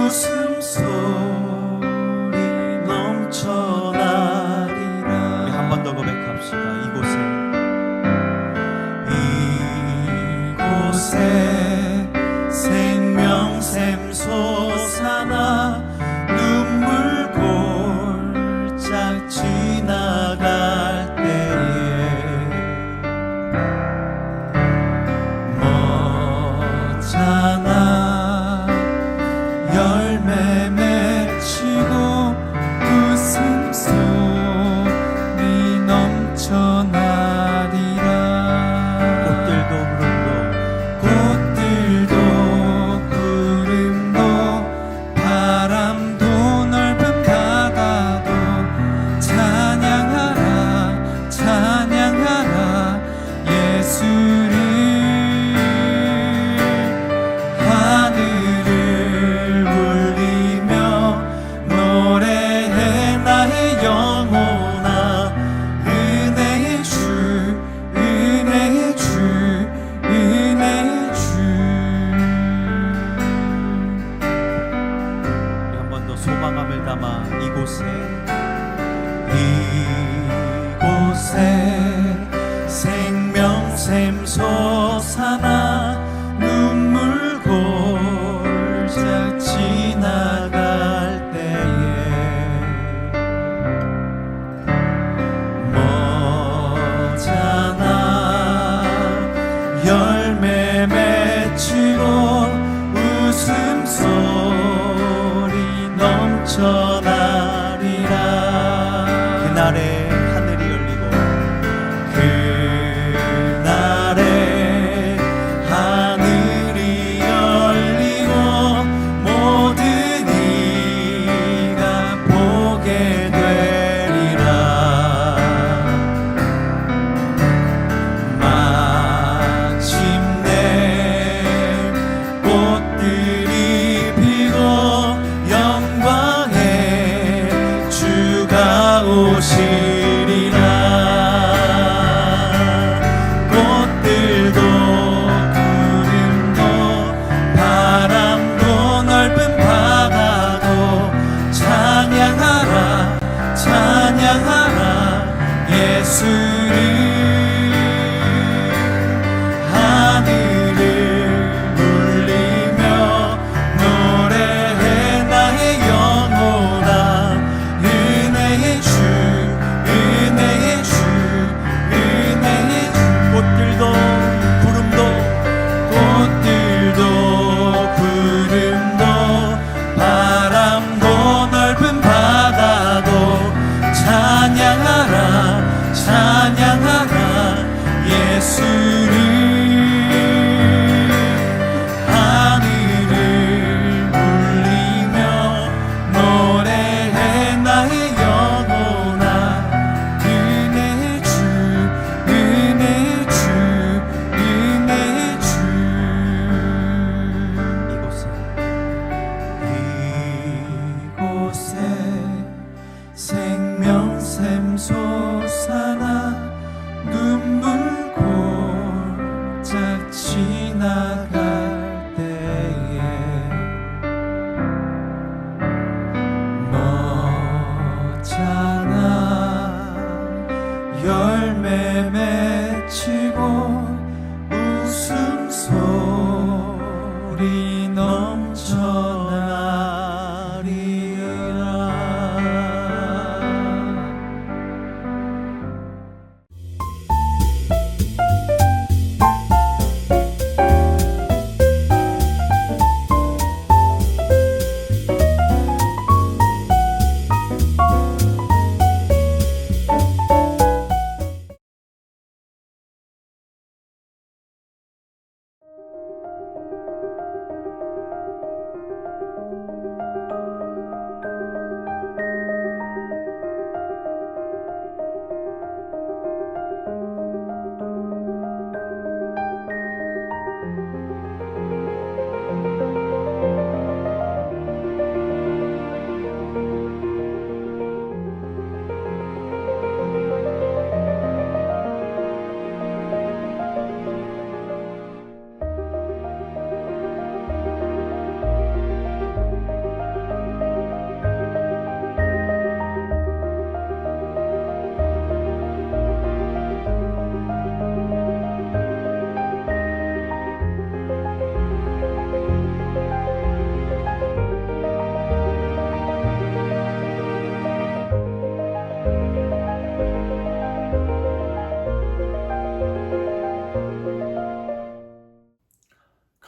웃음소리 넘쳐나리라. 우리 한 번 더 고백합시다. 이곳에 생명샘 솟아나 눈물 골짝 지나갈 때에 멋잖아 열매 맺히고 웃음소리 넘쳐나리라. 꽃들도 구름도 바람도 넓은 바다도 찬양하라 찬양하라 예수를. 하늘을 울리며 노래해 나의 영혼아. 은혜의 주 은혜의 주 은혜의 주. 한 번 더 소망함을 담아 이곳에 생명샘 솟아나 눈물 골짝 지나갈 때에 멋잖아 열매 맺히고 웃음소리 넘쳐나리라. 그날에 하늘이 열리고 그날에 하늘이 열리고 모든 이가 보게 되리라. 마침내 꽃들이 피고 영광의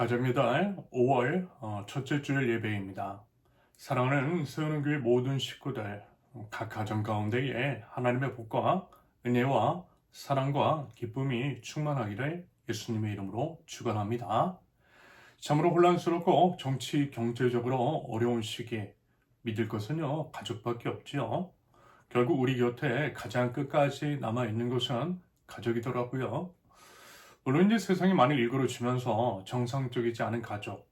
가정의달 5월 첫째 주일 예배입니다. 사랑하는 세우는 교회 모든 식구들, 각 가정 가운데에 하나님의 복과 은혜와 사랑과 기쁨이 충만하기를 예수님의 이름으로 축원합니다. 참으로 혼란스럽고 정치 경제적으로 어려운 시기에 믿을 것은요 가족밖에 없지요. 결국 우리 곁에 가장 끝까지 남아있는 것은 가족이더라고요. 물론 이제 세상이 많이 일그러지면서 정상적이지 않은 가족,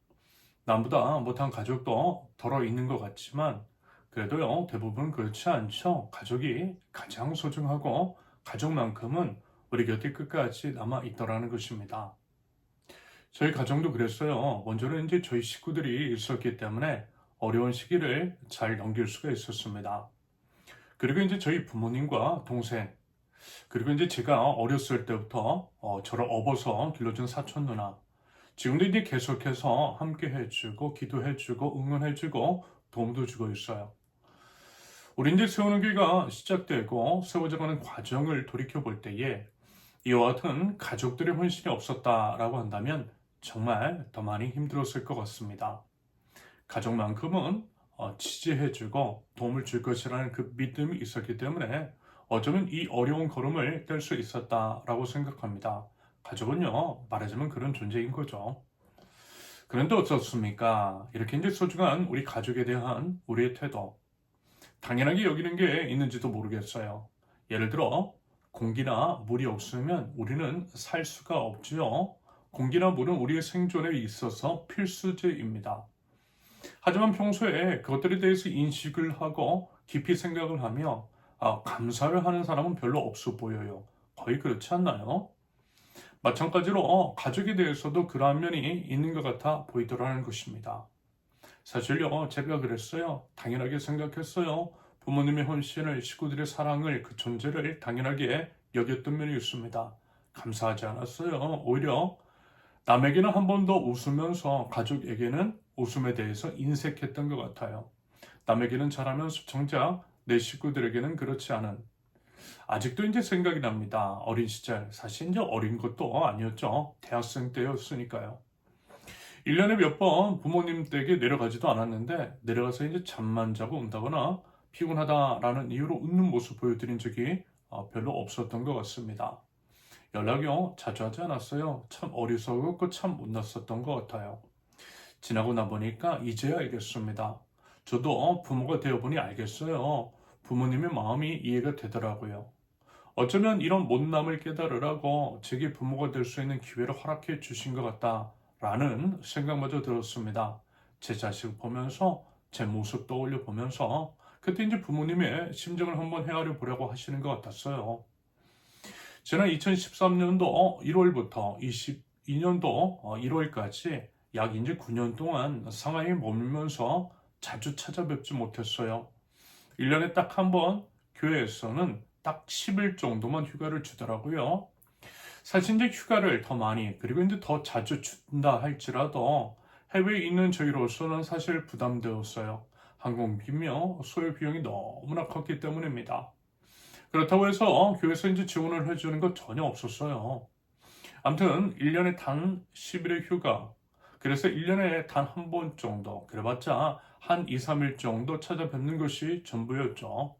남보다 못한 가족도 덜어 있는 것 같지만 그래도요 대부분 그렇지 않죠. 가족이 가장 소중하고 가족만큼은 우리 곁에 끝까지 남아 있더라는 것입니다. 저희 가정도 그랬어요. 먼저는 이제 저희 식구들이 있었기 때문에 어려운 시기를 잘 넘길 수가 있었습니다. 그리고 이제 저희 부모님과 동생, 그리고 이제 제가 어렸을 때부터 저를 업어서 길러준 사촌 누나, 지금도 이제 계속해서 함께 해주고 기도해주고 응원해주고 도움도 주고 있어요. 우리 이제 세우는 교회가 시작되고 세워져가는 과정을 돌이켜 볼 때에 이와 같은 가족들의 헌신이 없었다라고 한다면 정말 더 많이 힘들었을 것 같습니다. 가족만큼은 지지해주고 도움을 줄 것이라는 그 믿음이 있었기 때문에 어쩌면 이 어려운 걸음을 뗄 수 있었다라고 생각합니다. 가족은요, 말하자면 그런 존재인 거죠. 그런데 어떻습니까? 이렇게 이제 소중한 우리 가족에 대한 우리의 태도, 당연하게 여기는 게 있는지도 모르겠어요. 예를 들어, 공기나 물이 없으면 우리는 살 수가 없지요. 공기나 물은 우리의 생존에 있어서 필수제입니다. 하지만 평소에 그것들에 대해서 인식을 하고 깊이 생각을 하며 감사를 하는 사람은 별로 없어 보여요. 거의 그렇지 않나요? 마찬가지로 가족에 대해서도 그러한 면이 있는 것 같아 보이더라는 것입니다. 사실요, 제가 그랬어요. 당연하게 생각했어요. 부모님의 헌신을, 식구들의 사랑을, 그 존재를 당연하게 여겼던 면이 있습니다. 감사하지 않았어요. 오히려 남에게는 한 번 더 웃으면서 가족에게는 웃음에 대해서 인색했던 것 같아요. 남에게는 잘하면서 정작 내 식구들에게는 그렇지 않은, 아직도 이제 생각이 납니다. 어린 시절, 사실 이제 어린 것도 아니었죠. 대학생 때였으니까요. 1년에 몇 번 부모님 댁에 내려가지도 않았는데 내려가서 이제 잠만 자고 온다거나 피곤하다라는 이유로 웃는 모습 보여드린 적이 별로 없었던 것 같습니다. 연락이요 자주 하지 않았어요. 참 어리석었고 참 못났었던 것 같아요. 지나고 나 보니까 이제야 알겠습니다. 저도 부모가 되어보니 알겠어요. 부모님의 마음이 이해가 되더라고요. 어쩌면 이런 못남을 깨달으라고 제게 부모가 될 수 있는 기회를 허락해 주신 것 같다라는 생각마저 들었습니다. 제 자식을 보면서 제 모습 떠올려 보면서 그때 이제 부모님의 심정을 한번 헤아려 보려고 하시는 것 같았어요. 지난 2013년도 1월부터 22년도 1월까지 약 이제 9년 동안 상하이에 머물면서 자주 찾아뵙지 못했어요. 1년에 딱 한 번 교회에서는 딱 10일 정도만 휴가를 주더라고요. 사실 이제 휴가를 더 많이 그리고 이제 더 자주 준다 할지라도 해외에 있는 저희로서는 사실 부담되었어요. 항공비며 소요 비용이 너무나 컸기 때문입니다. 그렇다고 해서 교회에서 이제 지원을 해주는 것 전혀 없었어요. 아무튼 1년에 단 10일의 휴가, 그래서 1년에 단 한 번 정도, 그래봤자 한 2, 3일 정도 찾아뵙는 것이 전부였죠.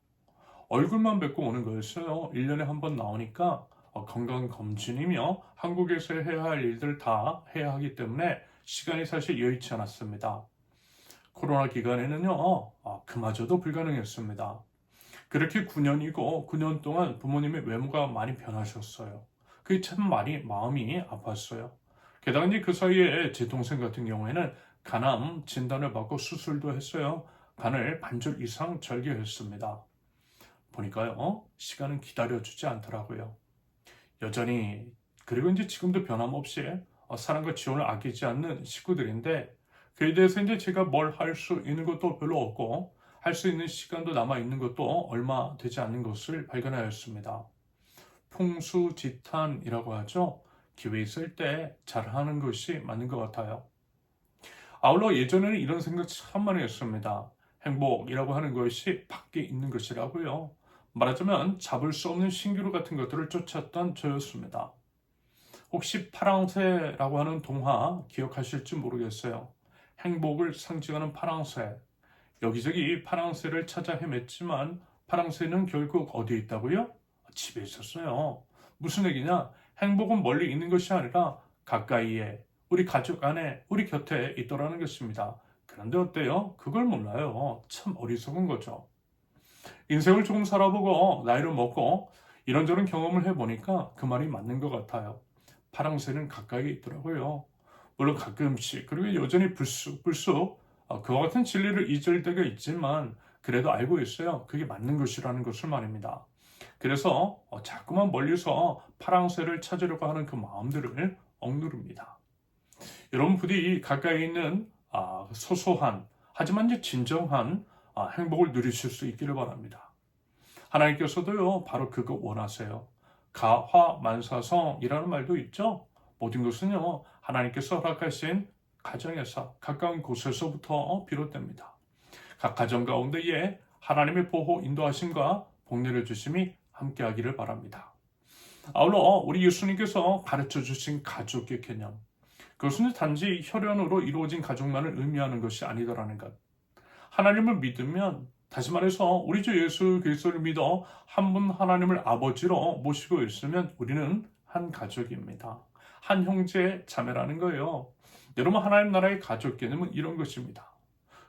얼굴만 뵙고 오는 거였어요. 1년에 한 번 나오니까 건강검진이며 한국에서 해야 할 일들 다 해야 하기 때문에 시간이 사실 여의치 않았습니다. 코로나 기간에는요, 그마저도 불가능했습니다. 그렇게 9년이고 9년 동안 부모님의 외모가 많이 변하셨어요. 그게 참 많이 마음이 아팠어요. 게다가 이제 그 사이에 제 동생 같은 경우에는 간암 진단을 받고 수술도 했어요. 간을 반절 이상 절개했습니다. 보니까요, 시간은 기다려주지 않더라고요. 여전히, 그리고 이제 지금도 변함없이 사랑과 지원을 아끼지 않는 식구들인데, 그에 대해서 이제 제가 뭘 할 수 있는 것도 별로 없고, 할 수 있는 시간도 남아있는 것도 얼마 되지 않는 것을 발견하였습니다. 풍수지탄이라고 하죠. 기회 있을 때 잘하는 것이 맞는 것 같아요. 아울러 예전에는 이런 생각 참 많이 했습니다. 행복이라고 하는 것이 밖에 있는 것이라고요. 말하자면 잡을 수 없는 신기루 같은 것들을 쫓았던 저였습니다. 혹시 파랑새라고 하는 동화 기억하실지 모르겠어요. 행복을 상징하는 파랑새. 여기저기 파랑새를 찾아 헤맸지만 파랑새는 결국 어디에 있다고요? 집에 있었어요. 무슨 얘기냐? 행복은 멀리 있는 것이 아니라 가까이에, 우리 가족 안에, 우리 곁에 있더라는 것입니다. 그런데 어때요? 그걸 몰라요. 참 어리석은 거죠. 인생을 조금 살아보고 나이를 먹고 이런저런 경험을 해보니까 그 말이 맞는 것 같아요. 파랑새는 가까이 있더라고요. 물론 가끔씩, 그리고 여전히 불쑥불쑥 그와 같은 진리를 잊을 때가 있지만 그래도 알고 있어요. 그게 맞는 것이라는 것을 말입니다. 그래서 자꾸만 멀리서 파랑새를 찾으려고 하는 그 마음들을 억누릅니다. 여러분 부디 가까이 있는 소소한 하지만 이제 진정한 행복을 누리실 수 있기를 바랍니다. 하나님께서도요 바로 그거 원하세요. 가화만사성이라는 말도 있죠. 모든 것은요 하나님께서 허락하신 가정에서 가까운 곳에서부터 비롯됩니다. 각 가정 가운데에 하나님의 보호 인도하심과 복 내려주심이 함께하기를 바랍니다. 아울러 우리 예수님께서 가르쳐 주신 가족의 개념, 그것은 단지 혈연으로 이루어진 가족만을 의미하는 것이 아니더라는 것. 하나님을 믿으면, 다시 말해서 우리 주 예수 그리스도를 믿어 한 분 하나님을 아버지로 모시고 있으면 우리는 한 가족입니다. 한 형제 자매라는 거예요. 여러분 하나님 나라의 가족 개념은 이런 것입니다.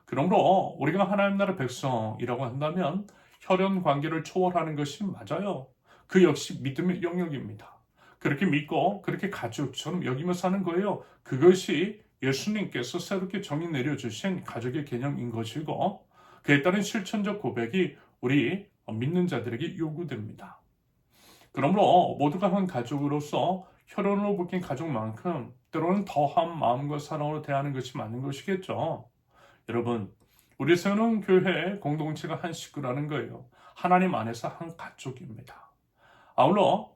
그러므로 우리가 하나님 나라 백성이라고 한다면 혈연 관계를 초월하는 것이 맞아요. 그 역시 믿음의 영역입니다. 그렇게 믿고 그렇게 가족처럼 여기며 사는 거예요. 그것이 예수님께서 새롭게 정의 내려주신 가족의 개념인 것이고 그에 따른 실천적 고백이 우리 믿는 자들에게 요구됩니다. 그러므로 모두가 한 가족으로서 혈연으로 묶인 가족만큼 때로는 더한 마음과 사랑으로 대하는 것이 맞는 것이겠죠. 여러분, 우리 세우는 교회 공동체가 한 식구라는 거예요. 하나님 안에서 한 가족입니다. 아울러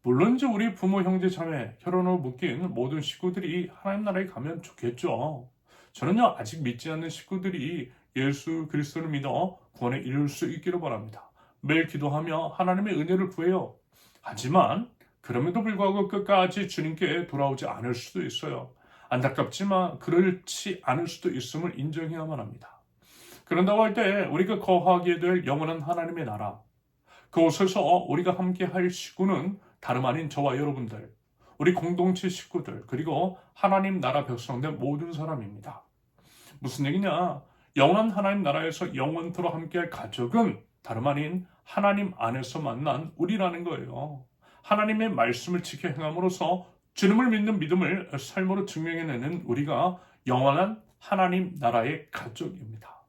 물론 이제 우리 부모, 형제, 자매, 혈연으로 묶인 모든 식구들이 하나님 나라에 가면 좋겠죠. 저는요 아직 믿지 않는 식구들이 예수 그리스도를 믿어 구원에 이룰 수 있기를 바랍니다. 매일 기도하며 하나님의 은혜를 구해요. 하지만 그럼에도 불구하고 끝까지 주님께 돌아오지 않을 수도 있어요. 안타깝지만 그렇지 않을 수도 있음을 인정해야만 합니다. 그런다고 할 때 우리가 거하게 될 영원한 하나님의 나라, 그곳에서 우리가 함께 할 식구는 다름 아닌 저와 여러분들, 우리 공동체 식구들, 그리고 하나님 나라 백성들 모든 사람입니다. 무슨 얘기냐? 영원한 하나님 나라에서 영원토록 함께할 가족은 다름 아닌 하나님 안에서 만난 우리라는 거예요. 하나님의 말씀을 지켜 행함으로써 주님을 믿는 믿음을 삶으로 증명해내는 우리가 영원한 하나님 나라의 가족입니다.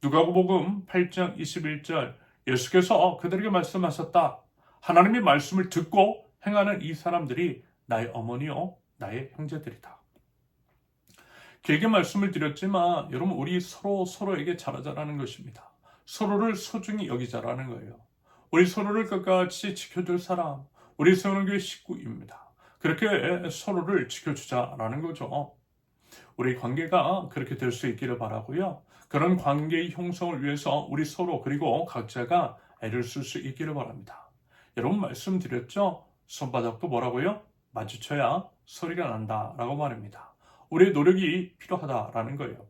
누가복음 8장 21절 예수께서 그들에게 말씀하셨다. 하나님의 말씀을 듣고 행하는 이 사람들이 나의 어머니요 나의 형제들이다. 길게 말씀을 드렸지만 여러분 우리 서로에게 잘하자라는 것입니다. 서로를 소중히 여기자라는 거예요. 우리 서로를 끝까지 지켜줄 사람, 우리 세우는 교회 식구입니다. 그렇게 서로를 지켜주자라는 거죠. 우리 관계가 그렇게 될 수 있기를 바라고요. 그런 관계의 형성을 위해서 우리 서로 그리고 각자가 애를 쓸 수 있기를 바랍니다. 여러분 말씀드렸죠? 손바닥도 뭐라고요? 마주쳐야 소리가 난다라고 말합니다. 우리의 노력이 필요하다라는 거예요.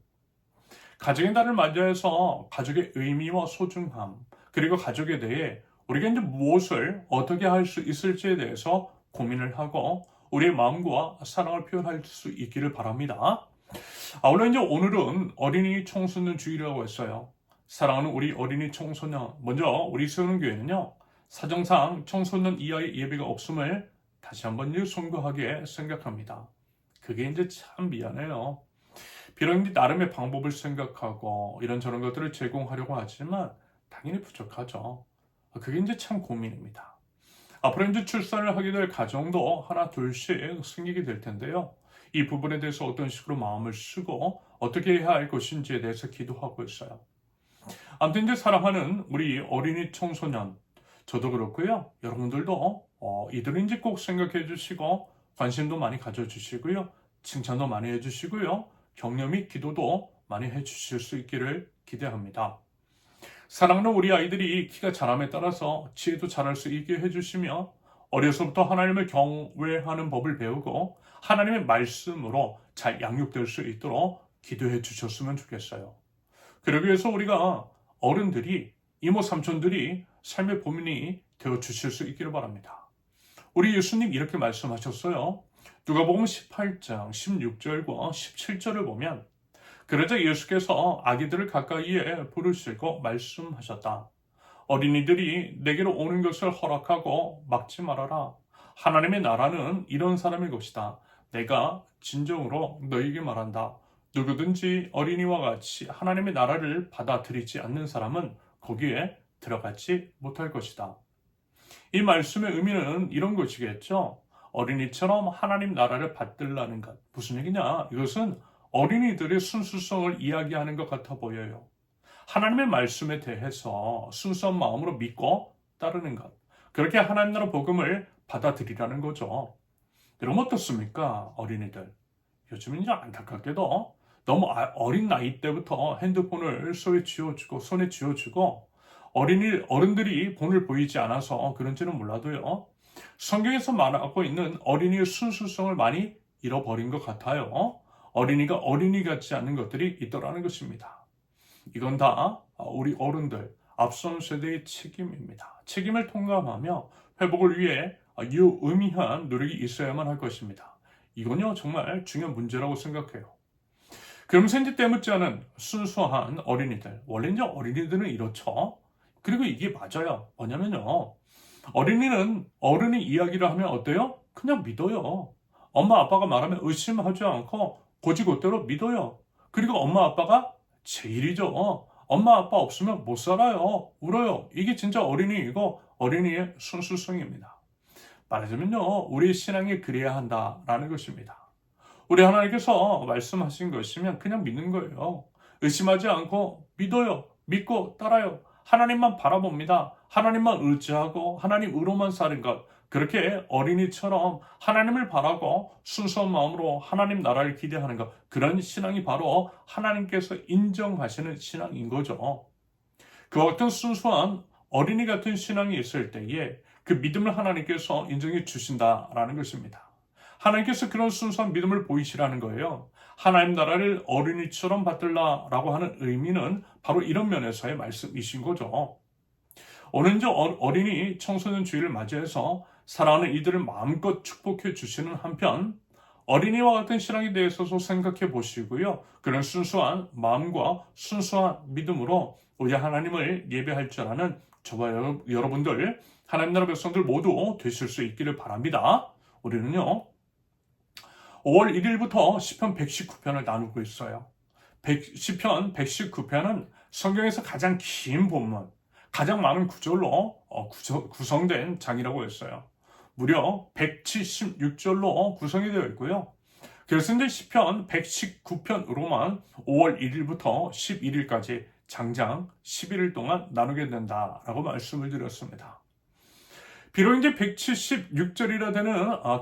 가정의 달을 맞이해서 가족의 의미와 소중함, 그리고 가족에 대해 우리가 이제 무엇을 어떻게 할 수 있을지에 대해서 고민을 하고 우리의 마음과 사랑을 표현할 수 있기를 바랍니다. 아울러 이제 오늘은 어린이 청소년 주일이라고 했어요. 사랑하는 우리 어린이 청소년, 먼저 우리 세우는 교회는요, 사정상 청소년 이하의 예배가 없음을 다시 한번 송구하게 생각합니다. 그게 이제 참 미안해요. 비록 이제 나름의 방법을 생각하고 이런저런 것들을 제공하려고 하지만 당연히 부족하죠. 그게 이제 참 고민입니다. 앞으로 이제 출산을 하게 될 가정도 하나 둘씩 생기게 될 텐데요. 이 부분에 대해서 어떤 식으로 마음을 쓰고 어떻게 해야 할 것인지에 대해서 기도하고 있어요. 아무튼 이제 사랑하는 우리 어린이 청소년, 저도 그렇고요. 여러분들도 이들은 이제 꼭 생각해 주시고 관심도 많이 가져주시고요. 칭찬도 많이 해주시고요. 격려 및 기도도 많이 해주실 수 있기를 기대합니다. 사랑하는 우리 아이들이 키가 자람에 따라서 지혜도 자랄 수 있게 해주시며 어려서부터 하나님을 경외하는 법을 배우고 하나님의 말씀으로 잘 양육될 수 있도록 기도해 주셨으면 좋겠어요. 그러기 위해서 우리가 어른들이, 이모 삼촌들이 삶의 보민이 되어 주실 수 있기를 바랍니다. 우리 예수님 이렇게 말씀하셨어요. 누가복음 18장 16절과 17절을 보면 그러자 예수께서 아기들을 가까이에 부르시고 말씀하셨다. 어린이들이 내게로 오는 것을 허락하고 막지 말아라. 하나님의 나라는 이런 사람의 것이다. 내가 진정으로 너희에게 말한다. 누구든지 어린이와 같이 하나님의 나라를 받아들이지 않는 사람은 거기에 들어가지 못할 것이다. 이 말씀의 의미는 이런 것이겠죠. 어린이처럼 하나님 나라를 받들라는 것. 무슨 얘기냐? 이것은 어린이들의 순수성을 이야기하는 것 같아 보여요. 하나님의 말씀에 대해서 순수한 마음으로 믿고 따르는 것. 그렇게 하나님 나라 복음을 받아들이라는 거죠. 여러분 어떻습니까? 어린이들. 요즘은 이제 안타깝게도 너무 어린 나이 때부터 핸드폰을 손에 쥐어주고 어른들이 본을 보이지 않아서 그런지는 몰라도요. 성경에서 말하고 있는 어린이의 순수성을 많이 잃어버린 것 같아요. 어린이가 어린이 같지 않은 것들이 있더라는 것입니다. 이건 다 우리 어른들, 앞선 세대의 책임입니다. 책임을 통감하며 회복을 위해 유의미한 노력이 있어야만 할 것입니다. 이건요 정말 중요한 문제라고 생각해요. 그러면서 이제 때묻지 않은 순수한 어린이들. 원래 이제 어린이들은 이렇죠. 그리고 이게 맞아요. 뭐냐면요. 어린이는 어른이 이야기를 하면 어때요? 그냥 믿어요. 엄마 아빠가 말하면 의심하지 않고 곧이곧대로 믿어요. 그리고 엄마 아빠가 제일이죠. 엄마 아빠 없으면 못 살아요. 울어요. 이게 진짜 어린이이고 어린이의 순수성입니다. 말하자면요. 우리의 신앙이 그래야 한다라는 것입니다. 우리 하나님께서 말씀하신 것이면 그냥 믿는 거예요. 의심하지 않고 믿어요. 믿고 따라요. 하나님만 바라봅니다. 하나님만 의지하고 하나님으로만 사는 것. 그렇게 어린이처럼 하나님을 바라고 순수한 마음으로 하나님 나라를 기대하는 것. 그런 신앙이 바로 하나님께서 인정하시는 신앙인 거죠. 그와 같은 순수한 어린이 같은 신앙이 있을 때에 그 믿음을 하나님께서 인정해 주신다라는 것입니다. 하나님께서 그런 순수한 믿음을 보이시라는 거예요. 하나님 나라를 어린이처럼 받들라라고 하는 의미는 바로 이런 면에서의 말씀이신 거죠. 오늘 이제 어린이 청소년 주일을 맞이해서 사랑하는 이들을 마음껏 축복해 주시는 한편 어린이와 같은 신앙에 대해서도 생각해 보시고요. 그런 순수한 마음과 순수한 믿음으로 우리 하나님을 예배할 줄 아는 저와 여러분들 하나님 나라 백성들 모두 되실 수 있기를 바랍니다. 우리는요. 5월 1일부터 시편 119편을 나누고 있어요. 시편 119편은 성경에서 가장 긴 본문, 가장 많은 구절로 구성된 장이라고 했어요. 무려 176절로 구성이 되어 있고요. 그래서 이제 시편 119편으로만 5월 1일부터 11일까지 장장 11일 동안 나누게 된다라고 말씀을 드렸습니다. 비록 이제 176절이라 되는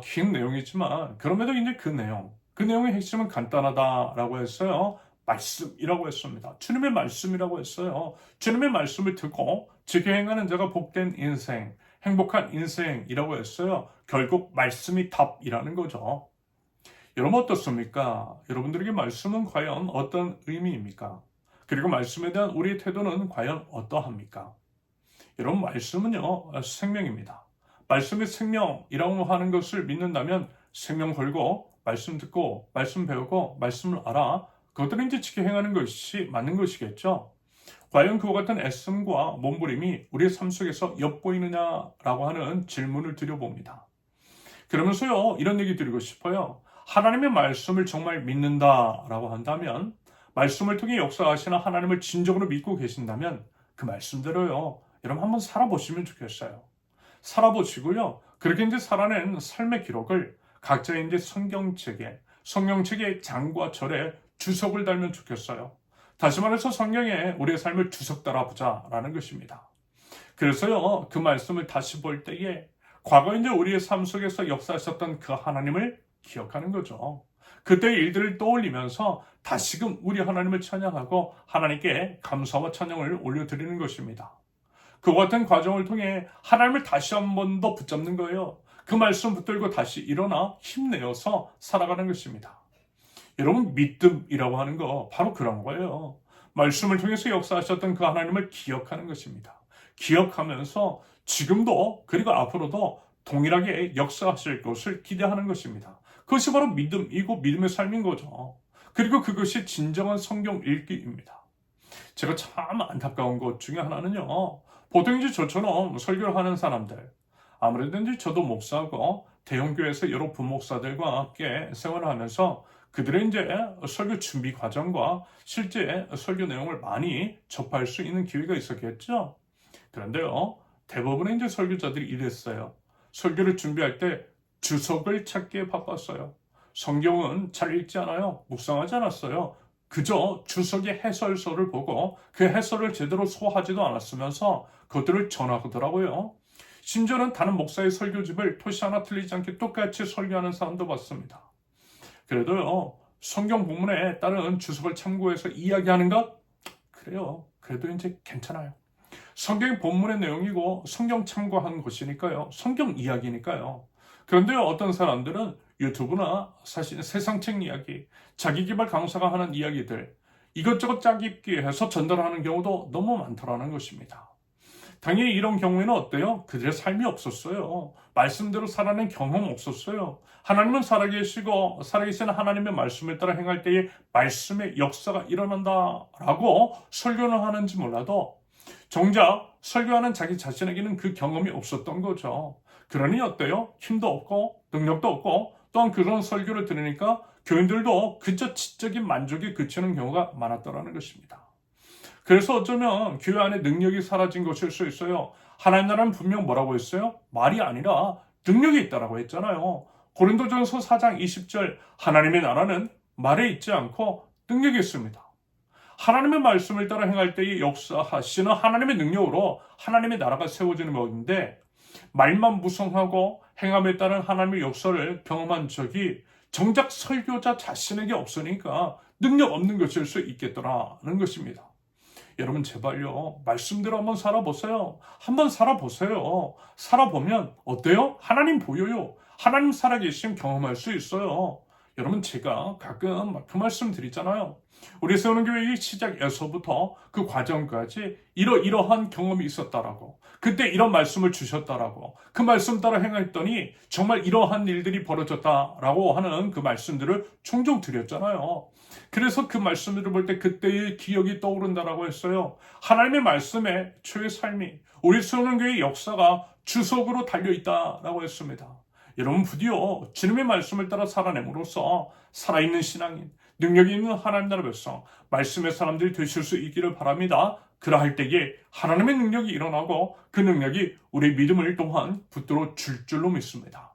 긴 내용이지만 그럼에도 이제 그 내용의 핵심은 간단하다라고 했어요. 말씀이라고 했습니다. 주님의 말씀이라고 했어요. 주님의 말씀을 듣고 지켜 행하는 자가 복된 인생, 행복한 인생이라고 했어요. 결국 말씀이 답이라는 거죠. 여러분 어떻습니까? 여러분들에게 말씀은 과연 어떤 의미입니까? 그리고 말씀에 대한 우리의 태도는 과연 어떠합니까? 여러분 말씀은요 생명입니다. 말씀이 생명이라고 하는 것을 믿는다면 생명 걸고 말씀 듣고 말씀 배우고 말씀을 알아 그것들을 이제 지켜 행하는 것이 맞는 것이겠죠. 과연 그와 같은 애씀과 몸부림이 우리의 삶 속에서 엿보이느냐라고 하는 질문을 드려봅니다. 그러면서요 이런 얘기 드리고 싶어요. 하나님의 말씀을 정말 믿는다라고 한다면 말씀을 통해 역사하시는 하나님을 진정으로 믿고 계신다면 그 말씀대로요 여러분 한번 살아보시면 좋겠어요. 살아보시고요. 그렇게 이제 살아낸 삶의 기록을 각자의 이제 성경책에 장과 절에 주석을 달면 좋겠어요. 다시 말해서 성경에 우리의 삶을 주석 달아보자라는 것입니다. 그래서요, 그 말씀을 다시 볼 때에 과거 이제 우리의 삶 속에서 역사하셨던 그 하나님을 기억하는 거죠. 그때의 일들을 떠올리면서 다시금 우리 하나님을 찬양하고 하나님께 감사와 찬양을 올려드리는 것입니다. 그와 같은 과정을 통해 하나님을 다시 한 번 더 붙잡는 거예요. 그 말씀 붙들고 다시 일어나 힘내어서 살아가는 것입니다. 여러분, 믿음이라고 하는 거 바로 그런 거예요. 말씀을 통해서 역사하셨던 그 하나님을 기억하는 것입니다. 기억하면서 지금도 그리고 앞으로도 동일하게 역사하실 것을 기대하는 것입니다. 그것이 바로 믿음이고 믿음의 삶인 거죠. 그리고 그것이 진정한 성경 읽기입니다. 제가 참 안타까운 것 중에 하나는요, 보통 이제 저처럼 설교를 하는 사람들, 아무래도 이제 저도 목사고 대형교회에서 여러 부목사들과 함께 생활을 하면서 그들의 이제 설교 준비 과정과 실제 설교 내용을 많이 접할 수 있는 기회가 있었겠죠. 그런데요, 대부분의 이제 설교자들이 이랬어요. 설교를 준비할 때 주석을 찾기에 바빴어요. 성경은 잘 읽지 않아요. 묵상하지 않았어요. 그저 주석의 해설서를 보고 그 해설을 제대로 소화하지도 않았으면서 그것들을 전하더라고요. 심지어는 다른 목사의 설교집을 토시 하나 틀리지 않게 똑같이 설교하는 사람도 봤습니다. 그래도요, 성경 본문에 따른 주석을 참고해서 이야기하는 것? 그래요. 그래도 이제 괜찮아요. 성경 본문의 내용이고 성경 참고한 것이니까요. 성경 이야기니까요. 그런데요, 어떤 사람들은 유튜브나 사실 세상책 이야기, 자기계발 강사가 하는 이야기들, 이것저것 짜깁기 해서 전달하는 경우도 너무 많더라는 것입니다. 당연히 이런 경우에는 어때요? 그들의 삶이 없었어요. 말씀대로 살아낸 경험 없었어요. 하나님은 살아계시고 살아계신 하나님의 말씀에 따라 행할 때에 말씀의 역사가 일어난다라고 설교는 하는지 몰라도 정작 설교하는 자기 자신에게는 그 경험이 없었던 거죠. 그러니 어때요? 힘도 없고 능력도 없고 또한 그런 설교를 들으니까 교인들도 그저 지적인 만족에 그치는 경우가 많았더라는 것입니다. 그래서 어쩌면 교회 안에 능력이 사라진 것일 수 있어요. 하나님 나라는 분명 뭐라고 했어요? 말이 아니라 능력이 있다라고 했잖아요. 고린도전서 4장 20절 하나님의 나라는 말에 있지 않고 능력이 있습니다. 하나님의 말씀을 따라 행할 때에 역사하시는 하나님의 능력으로 하나님의 나라가 세워지는 것인데 말만 무성하고 행함에 따른 하나님의 역사를 경험한 적이 정작 설교자 자신에게 없으니까 능력 없는 것일 수 있겠더라는 것입니다. 여러분 제발요, 말씀대로 한번 살아보세요. 한번 살아보세요. 살아보면 어때요? 하나님 보여요. 하나님 살아계신 경험할 수 있어요. 여러분 제가 가끔 그 말씀 드리잖아요. 우리 세우는 교회의 시작에서부터 그 과정까지 이러한 경험이 있었다라고, 그때 이런 말씀을 주셨다라고, 그 말씀 따라 행했더니 정말 이러한 일들이 벌어졌다라고 하는 그 말씀들을 종종 드렸잖아요. 그래서 그 말씀들을 볼 때 그때의 기억이 떠오른다라고 했어요. 하나님의 말씀에 저의 삶이, 우리 세우는 교회의 역사가 주석으로 달려있다라고 했습니다. 여러분 부디요, 주님의 말씀을 따라 살아냄으로써 살아있는 신앙인, 능력이 있는 하나님 나라 백성, 말씀의 사람들이 되실 수 있기를 바랍니다. 그러할 때에 하나님의 능력이 일어나고 그 능력이 우리의 믿음을 또한 붙들어 줄 줄로 믿습니다.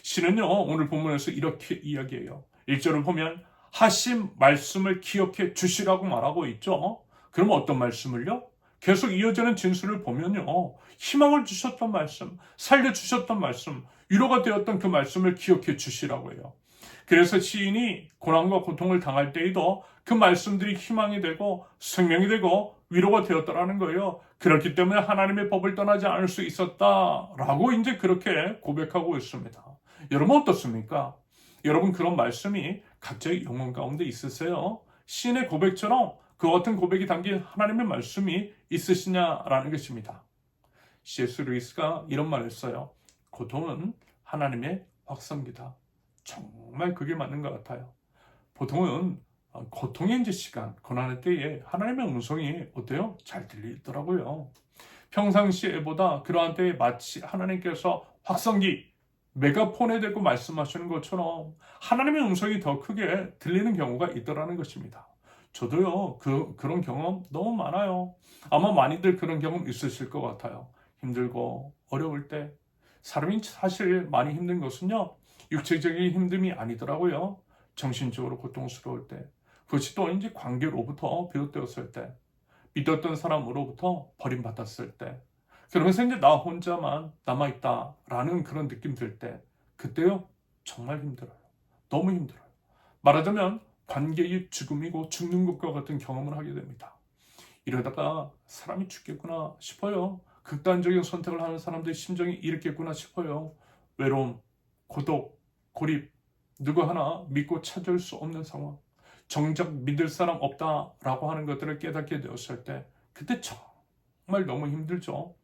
시는요, 오늘 본문에서 이렇게 이야기해요. 1절을 보면 하신 말씀을 기억해 주시라고 말하고 있죠. 그럼 어떤 말씀을요? 계속 이어지는 진술을 보면요, 희망을 주셨던 말씀, 살려주셨던 말씀, 위로가 되었던 그 말씀을 기억해 주시라고 해요. 그래서 시인이 고난과 고통을 당할 때에도 그 말씀들이 희망이 되고 생명이 되고 위로가 되었다라는 거예요. 그렇기 때문에 하나님의 법을 떠나지 않을 수 있었다라고 이제 그렇게 고백하고 있습니다. 여러분 어떻습니까? 여러분 그런 말씀이 각자의 영혼 가운데 있으세요? 시인의 고백처럼 그 같은 고백이 담긴 하나님의 말씀이 있으시냐라는 것입니다. C.S. 루이스가 이런 말을 했어요. 고통은 하나님의 확성기다. 정말 그게 맞는 것 같아요. 보통은 고통의 이제 시간, 고난의 때에 하나님의 음성이 어때요? 잘 들리더라고요. 평상시에보다 그러한 때에 마치 하나님께서 확성기, 메가폰에 대고 말씀하시는 것처럼 하나님의 음성이 더 크게 들리는 경우가 있더라는 것입니다. 저도요, 그런 경험 너무 많아요. 아마 많이들 그런 경험 있으실 것 같아요. 힘들고 어려울 때. 사람이 사실 많이 힘든 것은요, 육체적인 힘듦이 아니더라고요. 정신적으로 고통스러울 때. 그것이 또 이제 관계로부터 비롯되었을 때. 믿었던 사람으로부터 버림받았을 때. 그러면서 이제 나 혼자만 남아있다라는 그런 느낌 들 때. 그때요, 정말 힘들어요. 너무 힘들어요. 말하자면 관계의 죽음이고 죽는 것과 같은 경험을 하게 됩니다. 이러다가 사람이 죽겠구나 싶어요. 극단적인 선택을 하는 사람들의 심정이 이렇겠구나 싶어요. 외로움, 고독, 고립, 누구 하나 믿고 찾을 수 없는 상황, 정작 믿을 사람 없다라고 하는 것들을 깨닫게 되었을 때 그때 정말 너무 힘들죠.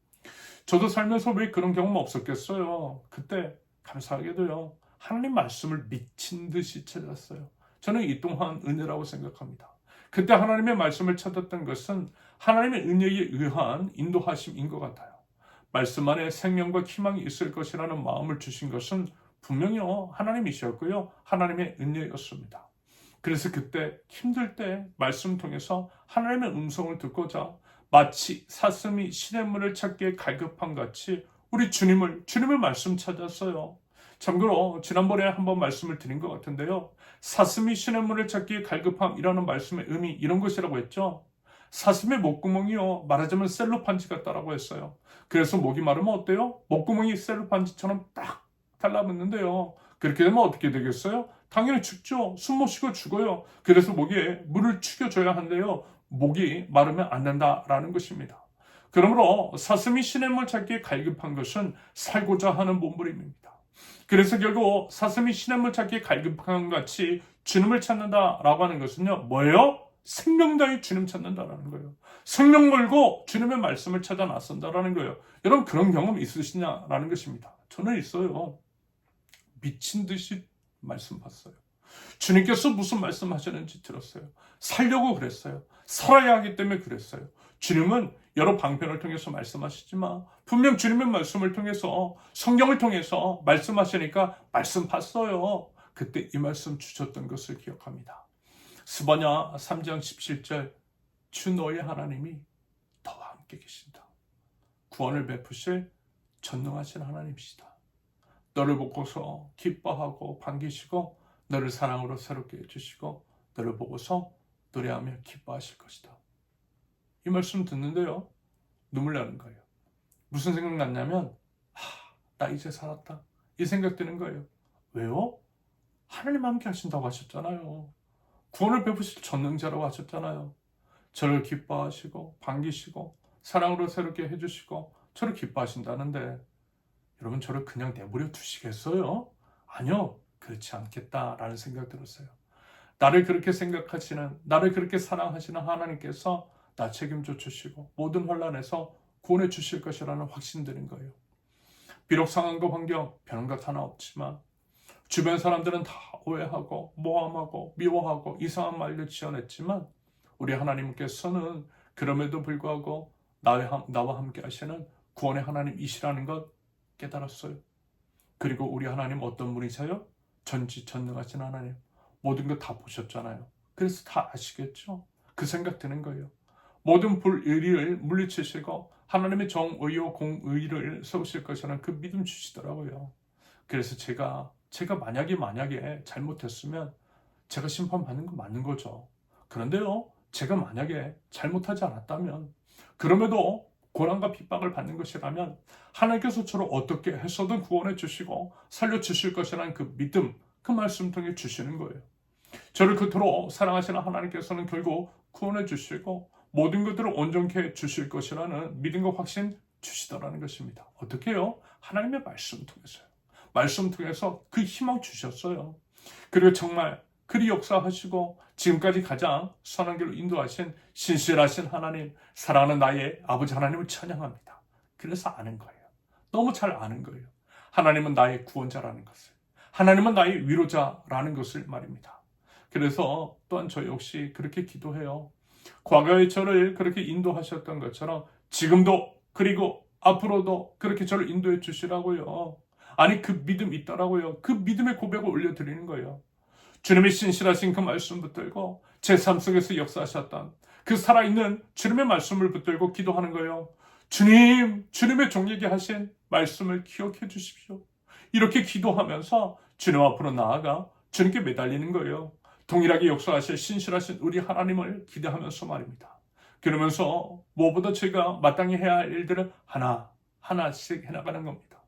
저도 살면서 왜 그런 경험 없었겠어요. 그때 감사하게도요, 하나님 말씀을 미친 듯이 찾았어요. 저는 이 또한 은혜라고 생각합니다. 그때 하나님의 말씀을 찾았던 것은 하나님의 은혜에 의한 인도하심인 것 같아요. 말씀 안에 생명과 희망이 있을 것이라는 마음을 주신 것은 분명히요 하나님이셨고요, 하나님의 은혜였습니다. 그래서 그때 힘들 때 말씀 통해서 하나님의 음성을 듣고자 마치 사슴이 시냇물을 찾기에 갈급한 같이 우리 주님의 말씀 찾았어요. 참고로 지난번에 한번 말씀을 드린 것 같은데요, 사슴이 시냇물을 찾기에 갈급함이라는 말씀의 의미 이런 것이라고 했죠. 사슴의 목구멍이요, 말하자면 셀로판지 같다라고 했어요. 그래서 목이 마르면 어때요? 목구멍이 셀로판지처럼 딱 달라붙는데요. 그렇게 되면 어떻게 되겠어요? 당연히 죽죠. 숨 못 쉬고 죽어요. 그래서 목에 물을 축여줘야 한대요. 목이 마르면 안 된다라는 것입니다. 그러므로 사슴이 시냇물 찾기에 갈급한 것은 살고자 하는 몸부림입니다. 그래서 결국 사슴이 시냇물 찾기에 갈급한 같이 주님을 찾는다라고 하는 것은요, 뭐예요? 생명 다해 주님 찾는다라는 거예요. 생명 걸고 주님의 말씀을 찾아 나선다라는 거예요. 여러분 그런 경험 있으시냐라는 것입니다. 저는 있어요. 미친 듯이 말씀 봤어요. 주님께서 무슨 말씀하셨는지 들었어요. 살려고 그랬어요. 살아야 하기 때문에 그랬어요. 주님은 여러 방편을 통해서 말씀하시지만 분명 주님의 말씀을 통해서, 성경을 통해서 말씀하시니까 말씀 봤어요. 그때 이 말씀 주셨던 것을 기억합니다. 스바냐 3장 17절, 주 너의 하나님이 너와 함께 계신다. 구원을 베푸실 전능하신 하나님이시다. 너를 보고서 기뻐하고 반기시고 너를 사랑으로 새롭게 해주시고 너를 보고서 노래하며 기뻐하실 것이다. 이 말씀 듣는데요, 눈물 나는 거예요. 무슨 생각 났냐면, 나 이제 살았다, 이 생각 드는 거예요. 왜요? 하나님 함께 하신다고 하셨잖아요. 구원을 베푸실 전능자라고 하셨잖아요. 저를 기뻐하시고 반기시고 사랑으로 새롭게 해주시고 저를 기뻐하신다는데, 여러분 저를 그냥 내버려 두시겠어요? 아니요, 그렇지 않겠다라는 생각 들었어요. 나를 그렇게 생각하시는, 나를 그렇게 사랑하시는 하나님께서 나 책임져 주시고 모든 환난에서 구원해 주실 것이라는 확신 드는 거예요. 비록 상황과 환경 변한 것 하나 없지만 주변 사람들은 다 오해하고 모함하고 미워하고 이상한 말들 지어냈지만 우리 하나님께서는 그럼에도 불구하고 나와 함께 하시는 구원의 하나님이시라는 것 깨달았어요. 그리고 우리 하나님 어떤 분이세요? 전지전능하신 하나님. 모든 것 다 보셨잖아요. 그래서 다 아시겠죠? 그 생각 드는 거예요. 모든 불의를 물리치시고 하나님의 정의와 공의를 세우실 것이라는 그 믿음 주시더라고요. 그래서 제가 만약에 잘못했으면 제가 심판받는 거 맞는 거죠. 그런데요, 제가 만약에 잘못하지 않았다면, 그럼에도 고난과 핍박을 받는 것이라면 하나님께서 저를 어떻게 해서든 구원해 주시고 살려주실 것이라는 그 믿음, 그 말씀 통해 주시는 거예요. 저를 그토록 사랑하시는 하나님께서는 결국 구원해 주시고 모든 것들을 온전케 해 주실 것이라는 믿음과 확신 주시더라는 것입니다. 어떻게 해요? 하나님의 말씀 통해서요. 말씀 통해서 그 희망 주셨어요. 그리고 정말 그리 역사하시고 지금까지 가장 선한 길로 인도하신 신실하신 하나님, 사랑하는 나의 아버지 하나님을 찬양합니다. 그래서 아는 거예요. 너무 잘 아는 거예요. 하나님은 나의 구원자라는 것을, 하나님은 나의 위로자라는 것을 말입니다. 그래서 또한 저 역시 그렇게 기도해요. 과거에 저를 그렇게 인도하셨던 것처럼 지금도 그리고 앞으로도 그렇게 저를 인도해 주시라고요. 아니 그 믿음 있더라고요. 그 믿음의 고백을 올려드리는 거예요. 주님의 신실하신 그 말씀 붙들고 제 삶 속에서 역사하셨던 그 살아있는 주님의 말씀을 붙들고 기도하는 거예요. 주님의 종에게 하신 말씀을 기억해 주십시오. 이렇게 기도하면서 주님 앞으로 나아가 주님께 매달리는 거예요. 동일하게 역사하실 신실하신 우리 하나님을 기대하면서 말입니다. 그러면서 무엇보다 제가 마땅히 해야 할 일들을 하나씩 해나가는 겁니다.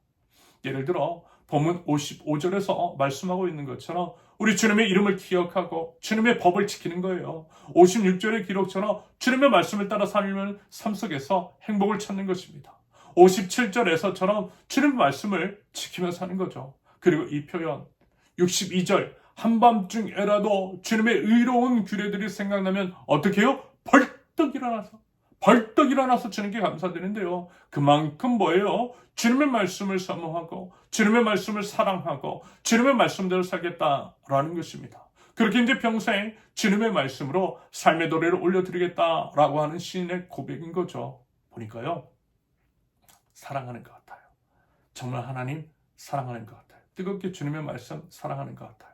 예를 들어 본문 55절에서 말씀하고 있는 것처럼 우리 주님의 이름을 기억하고 주님의 법을 지키는 거예요. 56절의 기록처럼 주님의 말씀을 따라 살면 삶 속에서 행복을 찾는 것입니다. 57절에서처럼 주님의 말씀을 지키며 사는 거죠. 그리고 이 표현 62절 한밤중에라도 주님의 의로운 규례들이 생각나면 어떻게 해요? 벌떡 일어나서 주님께 감사드리는데요. 그만큼 뭐예요? 주님의 말씀을 사모하고 주님의 말씀을 사랑하고 주님의 말씀대로 살겠다라는 것입니다. 그렇게 이제 평생 주님의 말씀으로 삶의 노래를 올려드리겠다라고 하는 시인의 고백인 거죠. 보니까요, 사랑하는 것 같아요. 정말 하나님 사랑하는 것 같아요. 뜨겁게 주님의 말씀 사랑하는 것 같아요.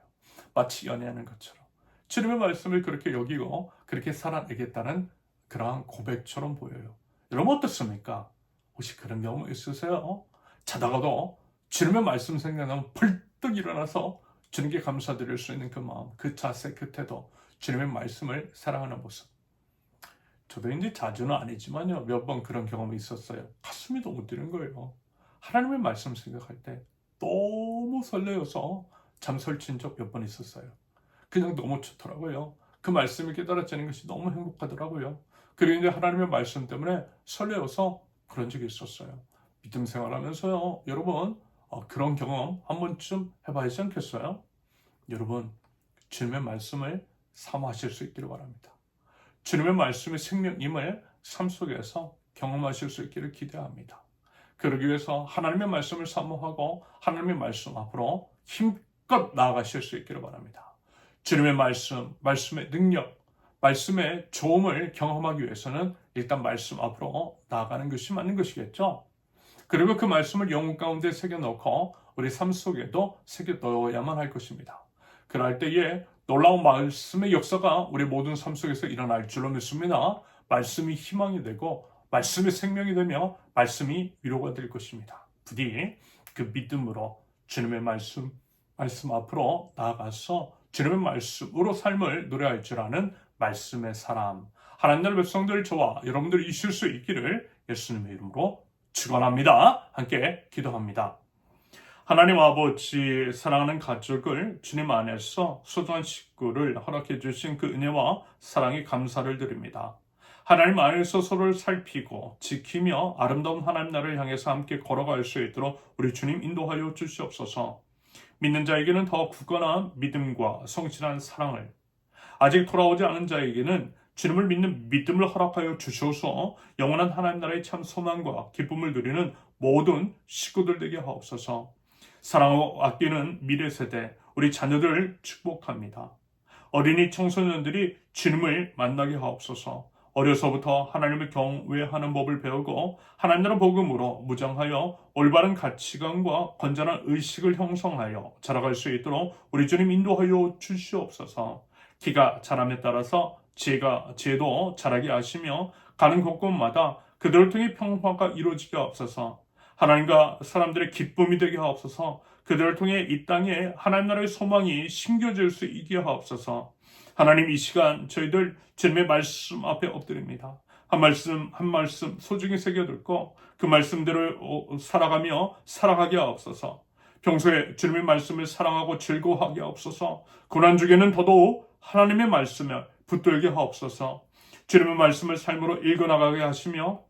마치 연애하는 것처럼 주님의 말씀을 그렇게 여기고 그렇게 살아내겠다는 그러한 고백처럼 보여요. 여러분 어떻습니까? 혹시 그런 경험 있으세요? 자다가도 주님의 말씀 생각나면 벌떡 일어나서 주님께 감사드릴 수 있는 그 마음, 그 자세, 그 태도, 주님의 말씀을 사랑하는 모습. 저도 이제 자주는 아니지만요, 몇 번 그런 경험이 있었어요. 가슴이 너무 뛰는 거예요. 하나님의 말씀 생각할 때 너무 설레어서 잠 설친 적 몇 번 있었어요. 그냥 너무 좋더라고요. 그 말씀이 깨달아지는 것이 너무 행복하더라고요. 그리고 이제 하나님의 말씀 때문에 설레어서 그런 적이 있었어요. 믿음 생활하면서요, 여러분 그런 경험 한 번쯤 해봐야 하지 않겠어요? 여러분 주님의 말씀을 사모하실 수 있기를 바랍니다. 주님의 말씀의 생명임을 삶 속에서 경험하실 수 있기를 기대합니다. 그러기 위해서 하나님의 말씀을 사모하고 하나님의 말씀 앞으로 힘껏 나아가실 수 있기를 바랍니다. 주님의 말씀, 말씀의 능력, 말씀의 좋음을 경험하기 위해서는 일단 말씀 앞으로 나아가는 것이 맞는 것이겠죠. 그리고 그 말씀을 영혼 가운데 새겨넣고 우리 삶 속에도 새겨넣어야만 할 것입니다. 그럴 때에 놀라운 말씀의 역사가 우리 모든 삶 속에서 일어날 줄로 믿습니다. 말씀이 희망이 되고 말씀이 생명이 되며 말씀이 위로가 될 것입니다. 부디 그 믿음으로 주님의 말씀 앞으로 나아가서 주님의 말씀으로 삶을 노래할 줄 아는 말씀의 사람, 하나님 나라 백성들 저와 여러분들이 이실 수 있기를 예수님의 이름으로 축원합니다. 함께 기도합니다. 하나님 아버지, 사랑하는 가족을 주님 안에서 소중한 식구를 허락해 주신 그 은혜와 사랑에 감사를 드립니다. 하나님 안에서 서로를 살피고 지키며 아름다운 하나님 나라를 향해서 함께 걸어갈 수 있도록 우리 주님 인도하여 주시옵소서. 믿는 자에게는 더 굳건한 믿음과 성실한 사랑을, 아직 돌아오지 않은 자에게는 주님을 믿는 믿음을 허락하여 주셔서 영원한 하나님 나라의 참 소망과 기쁨을 누리는 모든 식구들 되게 하옵소서. 사랑하고 아끼는 미래 세대, 우리 자녀들을 축복합니다. 어린이 청소년들이 주님을 만나게 하옵소서. 어려서부터 하나님을 경외하는 법을 배우고 하나님 나라 복음으로 무장하여 올바른 가치관과 건전한 의식을 형성하여 자라갈 수 있도록 우리 주님 인도하여 주시옵소서. 키가 자람에 따라서 지혜도 자라게 하시며 가는 곳곳마다 그들을 통해 평화가 이루어지게 하옵소서. 하나님과 사람들의 기쁨이 되게 하옵소서. 그들을 통해 이 땅에 하나님 나라의 소망이 심겨질 수 있게 하옵소서. 하나님, 이 시간 저희들 주님의 말씀 앞에 엎드립니다. 한 말씀 한 말씀 소중히 새겨둘고 그 말씀대로 살아가며 사랑하게 하옵소서. 평소에 주님의 말씀을 사랑하고 즐거워하게 하옵소서. 고난중에는 더더욱 하나님의 말씀에 붙들게 하옵소서. 주님의 말씀을 삶으로 읽어나가게 하시며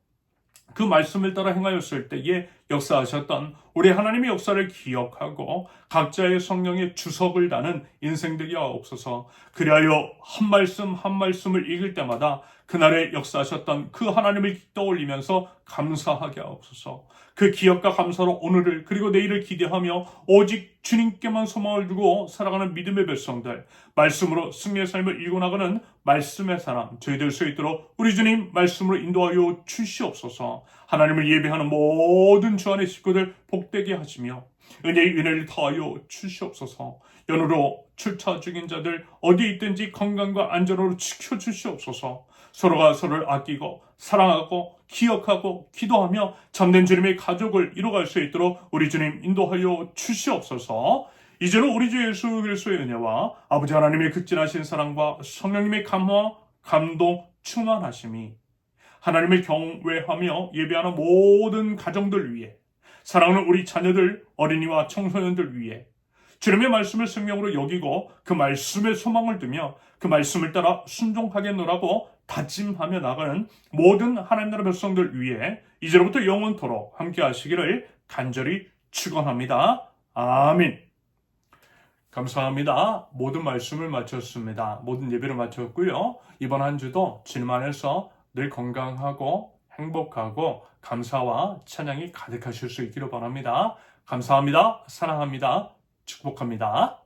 그 말씀을 따라 행하였을 때에 역사하셨던 우리 하나님의 역사를 기억하고 각자의 성령의 주석을 다는 인생 되게 하옵소서. 그리하여 한 말씀 한 말씀을 읽을 때마다 그날에 역사하셨던 그 하나님을 떠올리면서 감사하게 하옵소서. 그 기억과 감사로 오늘을 그리고 내일을 기대하며 오직 주님께만 소망을 두고 살아가는 믿음의 백성들, 말씀으로 승리의 삶을 이루고 나가는 말씀의 사람 저희 될 수 있도록 우리 주님 말씀으로 인도하여 주시옵소서. 하나님을 예배하는 모든 주 안의 식구들 복되게 하시며 은혜의 은혜를 더하여 주시옵소서. 연으로 출차 중인 자들 어디에 있든지 건강과 안전으로 지켜주시옵소서. 서로가 서로를 아끼고 사랑하고 기억하고 기도하며 참된 주님의 가족을 이루어갈 수 있도록 우리 주님 인도하여 주시옵소서. 이제는 우리 주 예수 그리스도의 은혜와 아버지 하나님의 극진하신 사랑과 성령님의 감화, 감동, 충만하심이 하나님을 경외하며 예배하는 모든 가정들 위해, 사랑하는 우리 자녀들, 어린이와 청소년들 위해, 주님의 말씀을 생명으로 여기고 그 말씀에 소망을 두며 그 말씀을 따라 순종하겠노라고 다짐하며 나가는 모든 하나님 나라 백성들 위해 이제로부터 영원토록 함께 하시기를 간절히 축원합니다. 아멘. 감사합니다. 모든 말씀을 마쳤습니다. 모든 예배를 마쳤고요. 이번 한 주도 주님 안에서 늘 건강하고 행복하고 감사와 찬양이 가득하실 수 있기를 바랍니다. 감사합니다. 사랑합니다. 축복합니다.